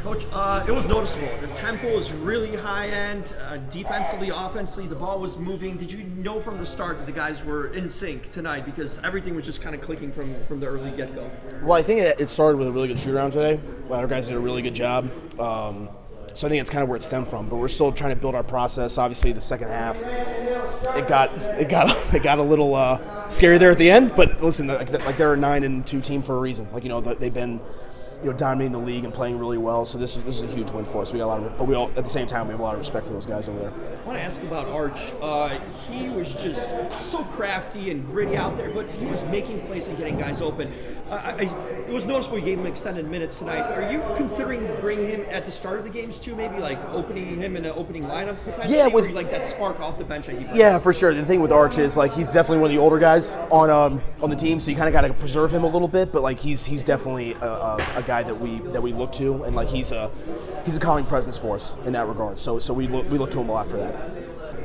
Coach, it was noticeable. The tempo was really high end. Defensively, offensively, the ball was moving. Did you know from the start that the guys were in sync tonight? Because everything was just kind of clicking from the early get-go. Well, I think it started with a really good shoot-around today. Our guys did a really good job. So I think it's kind of where it stemmed from. But we're still trying to build our process. Obviously, the second half, it got a little scary there at the end. But listen, like they're a 9-2 team for a reason. Like, they've been dominating the league and playing really well. So this is a huge win for us. We got a lot of, but we all at the same time we have a lot of respect for those guys over there. I want to ask about Arch. He was just so crafty and gritty out there, but he was making plays and getting guys open. It was noticeable you gave him extended minutes tonight. Are you considering bringing him at the start of the games too? Maybe like opening him in an opening lineup potentially? Yeah, with like that spark off the bench. Yeah, for sure. The thing with Arch is like he's definitely one of the older guys on the team, so you kind of got to preserve him a little bit. But like he's definitely a guy that we look to, and like he's a calming presence for us in that regard. So we look to him a lot for that.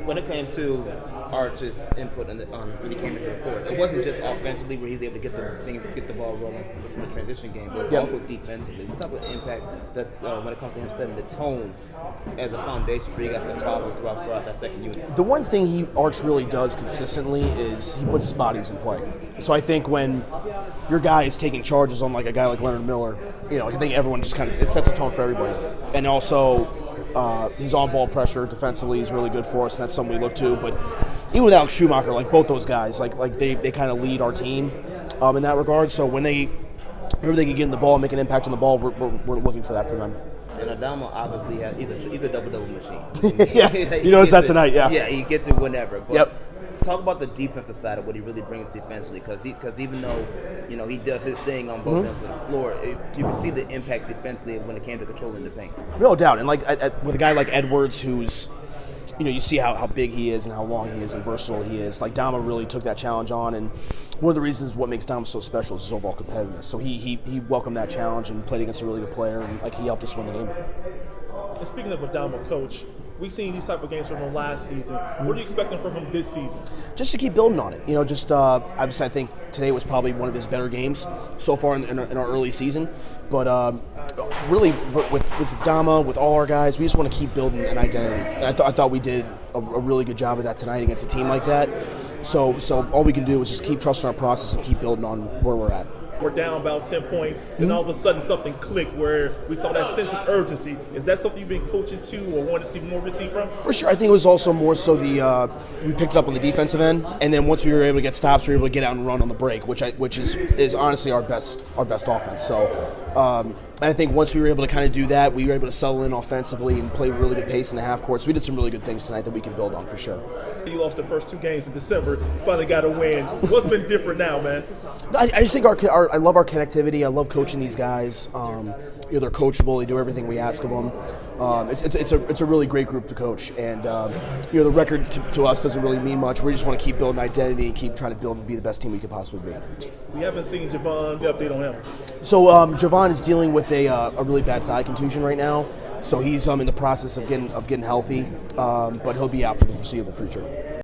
When it came to Arch's input when he came into the court, it wasn't just offensively where he's able to get the ball rolling from the transition game, but it's also defensively. What type of impact does when it comes to him setting the tone as a foundation for you guys to follow throughout that second unit? The one thing Arch really does consistently is he puts his bodies in play. So I think when your guy is taking charges on like a guy like Leonard Miller, I think everyone just it sets a tone for everybody. And also his on-ball pressure defensively is really good for us, and that's something we look to. But even with Alex Schumacher, like both those guys, like they kind of lead our team in that regard. So whenever they can get in the ball and make an impact on the ball, we're looking for that from them. And Adamo obviously he's a double machine. Yeah, you noticed that tonight, yeah. Yeah, he gets it whenever. But yep. Talk about the defensive side of what he really brings defensively, because even though he does his thing on both ends of the floor, you can see the impact defensively when it came to controlling the paint. No doubt, and like with a guy like Edwards, who's you see how big he is and how long he is and versatile he is. Like Dama really took that challenge on, and one of the reasons what makes Dama so special is his overall competitiveness. So he welcomed that challenge and played against a really good player, and like he helped us win the game. And speaking of Adamo, coach, we've seen these type of games from him last season. What are you expecting from him this season? Just to keep building on it. Obviously I think today was probably one of his better games so far in our early season. But really, with Dama, with all our guys, we just want to keep building an identity. And I thought we did a really good job of that tonight against a team like that. So all we can do is just keep trusting our process and keep building on where we're at. We're down about 10 points, and all of a sudden something clicked where we saw that sense of urgency. Is that something you've been coaching to or want to see more of your team from? For sure. I think it was also more so we picked up on the defensive end, and then once we were able to get stops, we were able to get out and run on the break, which is honestly our best offense. So I think once we were able to kind of do that, we were able to settle in offensively and play really good pace in the half court. So we did some really good things tonight that we can build on for sure. You lost the first 2 games in December, finally got a win. What's been different now, man? I just think I love our connectivity. I love coaching these guys. They're coachable. They do everything we ask of them. It's a really great group to coach, and the record to us doesn't really mean much. We just want to keep building identity and keep trying to build and be the best team we could possibly be. We haven't seen Javon. The update on him. So Javon is dealing with a really bad thigh contusion right now. So he's in the process of getting healthy, but he'll be out for the foreseeable future.